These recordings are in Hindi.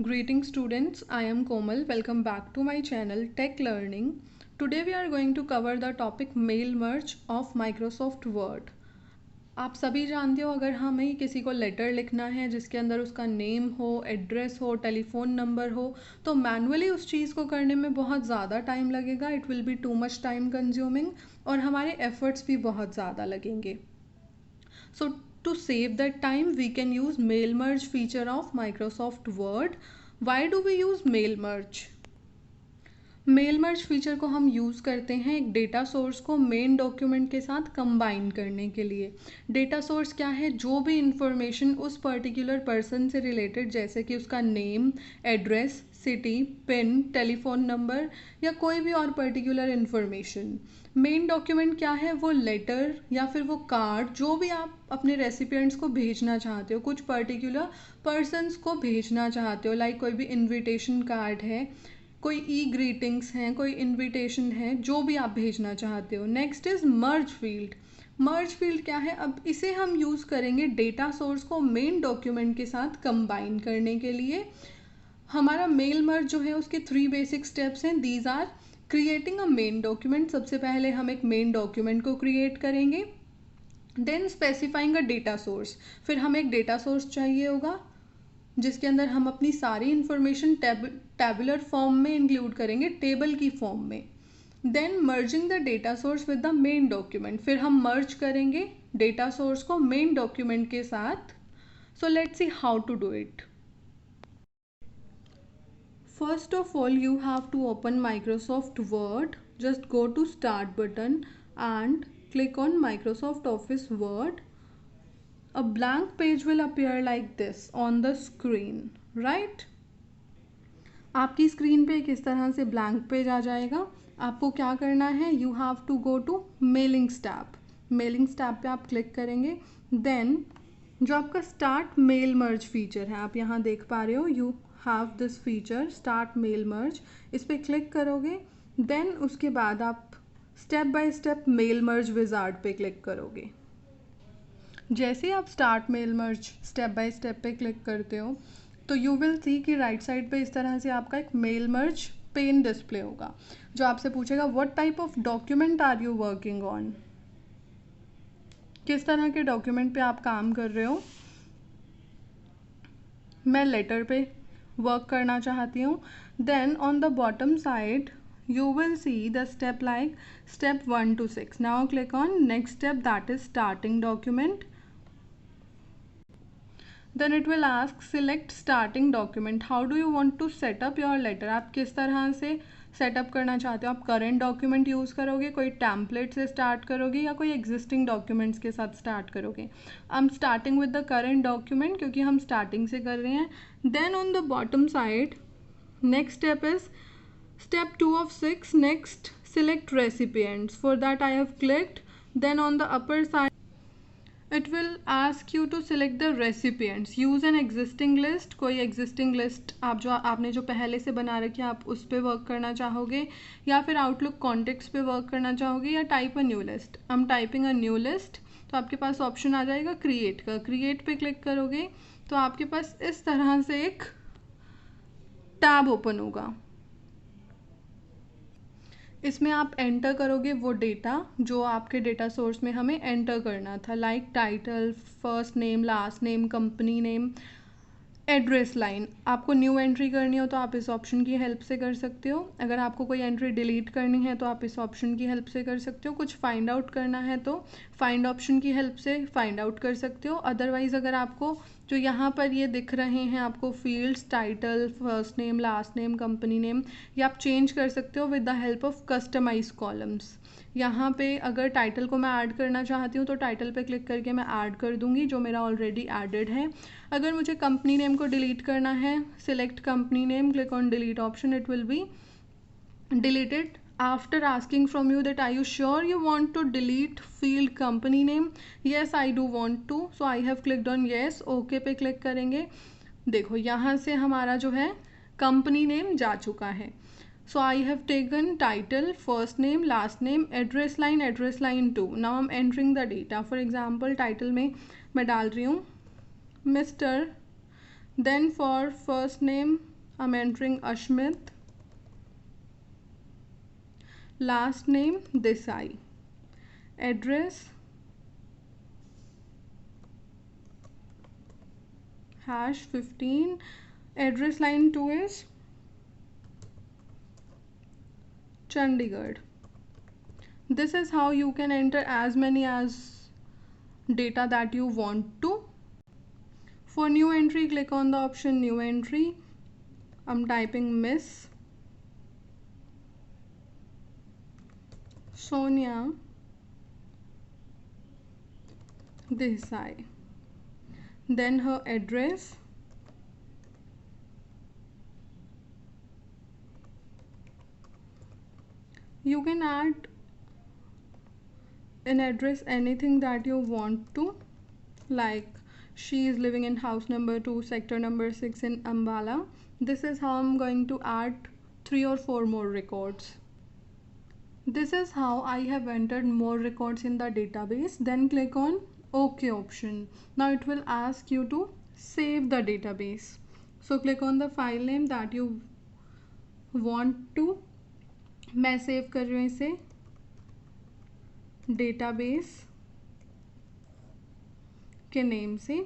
Greetings students, I am Komal. Welcome back to my channel Tech Learning. Today we are going to cover the topic mail merge of Microsoft Word. आप सभी जानते हो अगर हमें किसी को लेटर लिखना है जिसके अंदर उसका नेम हो, एड्रेस हो, टेलीफोन नंबर हो, तो मैनुअली उस चीज़ को करने में बहुत ज़्यादा टाइम लगेगा. It will be too much time consuming और हमारे एफर्ट्स भी बहुत ज़्यादा लगेंगे. So to save that time, we can use mail merge feature of Microsoft Word. Why do we use mail merge? Mail merge feature को हम यूज़ करते हैं एक डेटा सोर्स को मेन डॉक्यूमेंट के साथ कंबाइन करने के लिए. डेटा सोर्स क्या है? जो भी इंफॉर्मेशन उस पर्टिकुलर पर्सन से रिलेटेड, जैसे कि उसका name, address, city, pin, telephone number या कोई भी और पर्टिकुलर इंफॉर्मेशन. मेन डॉक्यूमेंट क्या है? वो लेटर या फिर वो कार्ड जो भी आप अपने रेसिपिएंट्स को भेजना चाहते हो, कुछ पर्टिकुलर पर्सनस को भेजना चाहते हो, लाइक कोई भी इनविटेशन कार्ड है, कोई ई ग्रीटिंग्स हैं, कोई इनविटेशन है, जो भी आप भेजना चाहते हो. Next is merge field. Merge field क्या है? अब इसे हम यूज़ करेंगे डेटा सोर्स को मेन डॉक्यूमेंट के साथ कंबाइन करने के लिए. हमारा मेल मर्ज जो है उसके 3 बेसिक स्टेप्स हैं. These are creating a main document. सबसे पहले हम एक मेन डॉक्यूमेंट को क्रिएट करेंगे. Then specifying a data source. फिर हमें एक डेटा सोर्स चाहिए होगा जिसके अंदर हम अपनी सारी इंफॉर्मेशन टैबुलर फॉर्म में इंक्लूड करेंगे, टेबल की फॉर्म में. Then merging the data source with the main document. फिर हम मर्ज करेंगे डेटा सोर्स को मेन डॉक्यूमेंट के साथ. So let's see how to do it. First of all, you have to open Microsoft Word. Just go to Start button and click on Microsoft Office Word. A blank page will appear like this on the screen, right? आपकी स्क्रीन पे किस तरह से ब्लैंक पेज आ जाएगा. आपको क्या करना है? You have to go to mailings tab. Mailings tab पे आप क्लिक करेंगे. देन जो आपका स्टार्ट मेल मर्ज फीचर है, आप यहाँ देख पा रहे हो, you have this feature start mail merge. इस पर क्लिक करोगे. देन उसके बाद आप step by step mail merge wizard पे क्लिक करोगे. जैसे आप start mail merge step by step पे क्लिक करते हो तो यू विल सी कि राइट साइड पे इस तरह से आपका एक मेल मर्ज पेन डिस्प्ले होगा जो आपसे पूछेगा what type of document are you working on. किस तरह के डॉक्यूमेंट पे आप काम कर रहे हो. मैं लेटर पे वर्क करना चाहती हूँ. Then on the bottom side you will see the step like step 1 to 6. Now click on next step, that is starting document. Then it will ask select starting document. How do you want to set up your letter? आप किस तरह से सेटअप करना चाहते हो. आप करेंट डॉक्यूमेंट यूज़ करोगे, कोई टैम्पलेट से स्टार्ट करोगे या कोई एग्जिस्टिंग डॉक्यूमेंट्स के साथ स्टार्ट करोगे. I am starting with the current document क्योंकि हम स्टार्टिंग से कर रहे हैं. Then on the bottom side next step is step 2 of 6. Next select recipients. For that I have clicked. Then on the upper side it will ask you to select the recipients. Use an existing list. कोई existing list आपने जो पहले से बना रखी है आप उस पर वर्क करना चाहोगे या फिर आउटलुक कॉन्टेक्ट्स पे वर्क करना चाहोगे या type a new list. I am typing a new list. तो आपके पास ऑप्शन आ जाएगा क्रिएट का. क्रिएट पे क्लिक करोगे तो आपके पास इस तरह से एक टैब ओपन होगा. इसमें आप एंटर करोगे वो डेटा जो आपके डेटा सोर्स में हमें एंटर करना था, like title, first name, last name, company name, address line. आपको न्यू एंट्री करनी हो तो आप इस ऑप्शन की हेल्प से कर सकते हो. अगर आपको कोई एंट्री डिलीट करनी है तो आप इस ऑप्शन की हेल्प से कर सकते हो. कुछ फाइंड आउट करना है तो फाइंड ऑप्शन की हेल्प से फाइंड आउट कर सकते हो. अदरवाइज़ अगर आपको जो यहाँ पर ये दिख रहे हैं आपको fields, title, first name, last name, company name, ये आप चेंज कर सकते हो with the help of customize columns. यहाँ पे अगर टाइटल को मैं ऐड करना चाहती हूँ तो टाइटल पे क्लिक करके मैं ऐड कर दूँगी जो मेरा ऑलरेडी एडेड है. अगर मुझे कंपनी नेम को डिलीट करना है, select company name, click on delete option. It will be deleted after asking from you that are you sure you want to delete field company name. Yes, I do want to, so I have clicked on yes. OK पे क्लिक करेंगे. देखो यहाँ से हमारा जो है कंपनी नेम जा चुका है. So I have taken title, first name, last name, address line 2. Now I'm entering the data. For example, title में मैं डाल रही हूँ Mr. Then for first name I'm entering Ashmit. Last name Desai. Address #15. Address line 2 is Chandigarh. This is how you can enter as many as data that you want to. For new entry, click on the option new entry. I'm typing Miss Sonia Desai. Then her address. You can add an address anything that you want to, like she is living in house number 2, sector number 6 in Ambala. This is how I'm going to add 3 or 4 more records. This is how I have entered more records in the database. Then click on OK option. Now it will ask you to save the database. So click on the file name that you want to. मैं सेव कर रही हूँ इसे डेटाबेस के नेम से.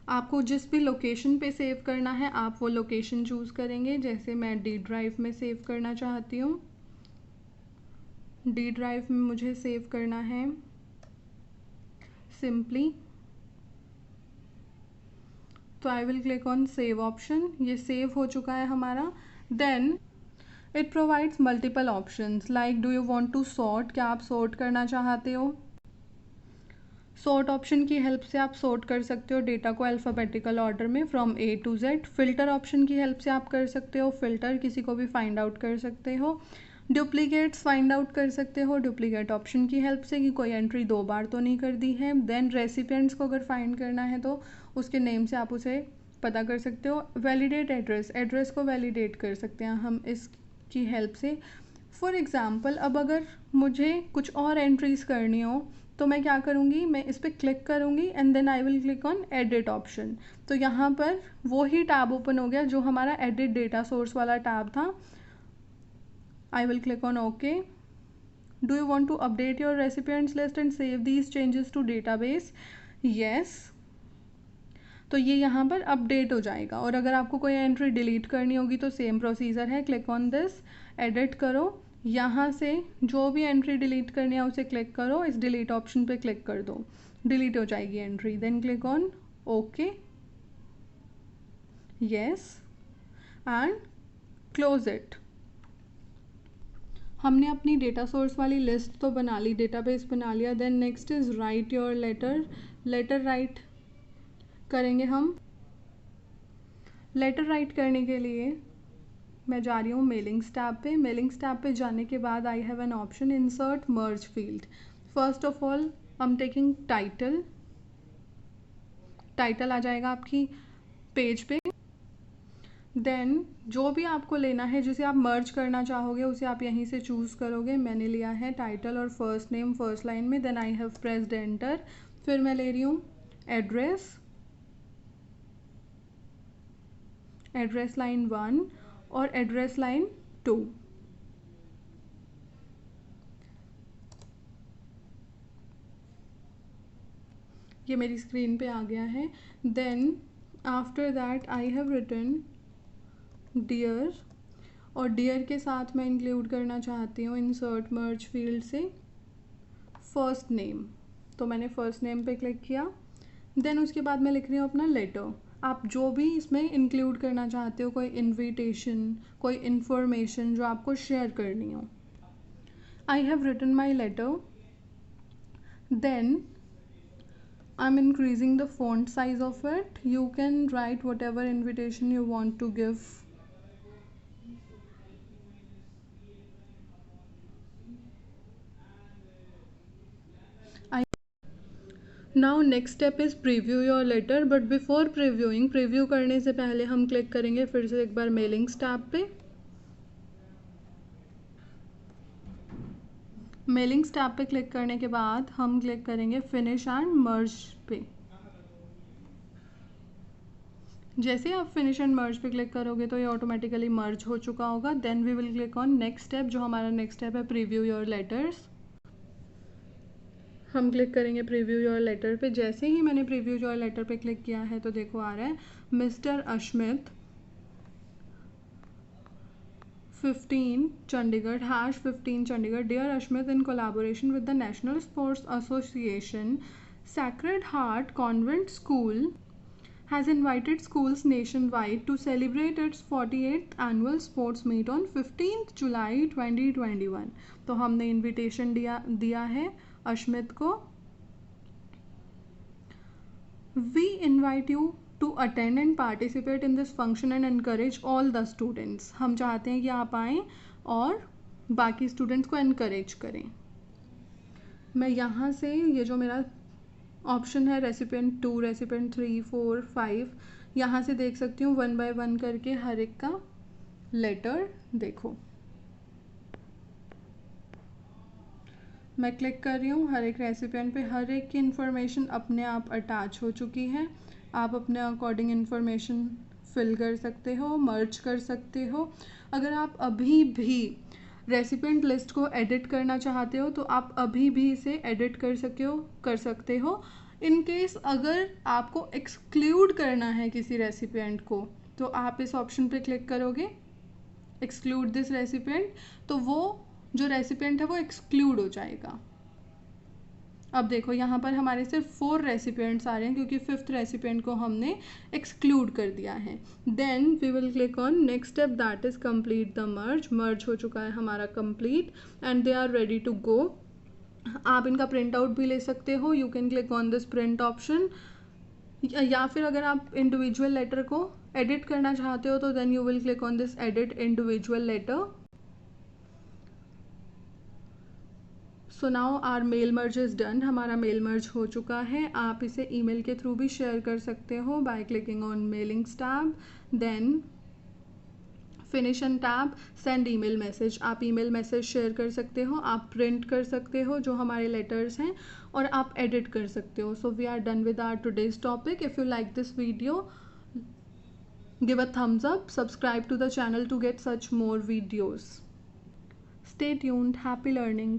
आपको जिस भी लोकेशन पे सेव करना है आप वो लोकेशन चूज़ करेंगे. जैसे मैं डी ड्राइव में सेव करना चाहती हूँ. डी ड्राइव में मुझे सेव करना है सिंपली. तो I will click on save option. ये सेव हो चुका है हमारा. Then it provides multiple options like do you want to sort. क्या आप सॉर्ट करना चाहते हो? सॉर्ट ऑप्शन की हेल्प से आप सॉर्ट कर सकते हो डेटा को अल्फ़ाबेटिकल ऑर्डर में from A to Z. Filter option की हेल्प से आप कर सकते हो फिल्टर, किसी को भी फाइंड आउट कर सकते हो. डुप्लीकेट्स फाइंड आउट कर सकते हो डुप्लीकेट ऑप्शन की हेल्प से कि कोई एंट्री 2 बार तो नहीं कर दी है. देन रेसिपिएंट्स को अगर फाइंड करना है तो उसके नेम से आप उसे पता कर सकते हो. वैलिडेट एड्रेस, एड्रेस को वैलिडेट कर सकते हैं हम इसकी हेल्प से. फॉर एग्ज़ाम्पल अब अगर मुझे कुछ और एंट्रीज़ करनी हो तो मैं क्या करूँगी, मैं इस पर क्लिक करूँगी and then I will click on edit option. तो यहाँ पर वो ही टैब ओपन हो गया जो हमारा एडिट डेटा सोर्स वाला टैब था. I will click on OK. Do you want to update your recipients list and save these changes to database? Yes. तो ये यहाँ पर अपडेट हो जाएगा. और अगर आपको कोई एंट्री डिलीट करनी होगी तो सेम प्रोसीजर है. क्लिक ऑन दिस, एडिट करो. यहाँ से जो भी एंट्री डिलीट करनी है उसे क्लिक करो. इस डिलीट ऑप्शन पे क्लिक कर दो, डिलीट हो जाएगी entry. Then click on okay, yes and close it. हमने अपनी डेटा सोर्स वाली लिस्ट तो बना ली, डेटाबेस बना लिया. Then next is write your letter. Letter write करेंगे हम. लेटर राइट करने के लिए मैं जा रही हूँ मेलिंग्स टैब पे. मेलिंग्स टैब पे जाने के बाद I have an option insert merge field. First of all I am taking title. Title आ जाएगा आपकी पेज पे. देन जो भी आपको लेना है जिसे आप मर्ज करना चाहोगे उसे आप यहीं से चूज़ करोगे. मैंने लिया है टाइटल और फर्स्ट नेम फर्स्ट लाइन में. Then I have pressed enter. फिर मैं ले रही हूँ एड्रेस, एड्रेस लाइन 1 और एड्रेस लाइन 2. ये मेरी स्क्रीन पे आ गया है. Then after that I have written dear, और डियर के साथ मैं इंक्लूड करना चाहती हूँ इंसर्ट मर्ज फील्ड से फर्स्ट नेम. तो मैंने फर्स्ट नेम पे क्लिक किया. देन उसके बाद मैं लिख रही हूँ अपना लेटर. आप जो भी इसमें इंक्लूड करना चाहते हो, कोई इन्विटेशन, कोई इन्फॉर्मेशन जो आपको शेयर करनी हो. I have written my letter. Then I'm increasing the font size of it. You can write whatever invitation you want to give. Now next step is preview your letter. But before previewing, preview करने से पहले हम क्लिक करेंगे फिर से एक बार मेलिंग्स टैब पे. मेलिंग्स टैब पे क्लिक करने के बाद हम क्लिक करेंगे फिनिश एंड मर्ज पे. जैसे आप फिनिश एंड मर्ज पे क्लिक करोगे तो ये ऑटोमेटिकली मर्ज हो चुका होगा। Then we will click on next step, जो हमारा नेक्स्ट स्टेप है प्रीव्यू योर लेटर्स। हम क्लिक करेंगे प्रीव्यू योर लेटर पे। जैसे ही मैंने प्रीव्यू योर लेटर पे क्लिक किया है तो देखो आ रहा है mister Ashmit 15 Chandigarh #15 Chandigarh, dear Ashmit, in collaboration with the National Sports Association, Sacred Heart Convent School has invited schools nationwide to celebrate its 48th annual sports meet on 15th July 2021। तो हमने इनविटेशन दिया है अश्मित को। We invite you to attend and participate in this function and encourage all the students। हम चाहते हैं कि आप आएँ और बाकी स्टूडेंट्स को encourage करें। मैं यहाँ से ये जो मेरा ऑप्शन है रेसिपिएंट 2, रेसिपिएंट 3, 4, 5, यहाँ से देख सकती हूँ 1 by 1 करके हर एक का लेटर देखो। मैं क्लिक कर रही हूँ हर एक रेसिपिएंट पे, हर एक की इन्फॉर्मेशन अपने आप अटैच हो चुकी है। आप अपने अकॉर्डिंग इन्फॉर्मेशन फिल कर सकते हो, मर्ज कर सकते हो। अगर आप अभी भी रेसिपिएंट लिस्ट को एडिट करना चाहते हो तो आप अभी भी इसे एडिट कर सकते हो। इन केस अगर आपको एक्सक्लूड करना है किसी रेसिपिएंट को तो आप इस ऑप्शन पे क्लिक करोगे एक्सक्लूड दिस रेसिपिएंट, तो वो जो रेसिपिएंट है वो एक्सक्लूड हो जाएगा। अब देखो यहाँ पर हमारे सिर्फ 4 रेसिपिएंट्स आ रहे हैं क्योंकि 5th रेसिपिएंट को हमने एक्सक्लूड कर दिया है। Then we will click on next step, that is complete the merge. Merge हो चुका है हमारा complete and they are ready to go. आप इनका प्रिंट आउट भी ले सकते हो, you can click on this print option. या फिर अगर आप इंडिविजुअल लेटर को एडिट करना चाहते हो तो then you will click on this edit individual letter. So now our mail merge is done. हमारा मेल मर्ज हो चुका है। आप इसे ईमेल के थ्रू भी शेयर कर सकते हो by clicking on mailings tab, then finish and tab, send email message. आप ईमेल मैसेज शेयर कर सकते हो, आप प्रिंट कर सकते हो जो हमारे लेटर्स हैं, और आप एडिट कर सकते हो। So we are done with our today's topic. If you like this video, give a thumbs up, subscribe to the channel to get such more videos. Stay tuned. Happy learning.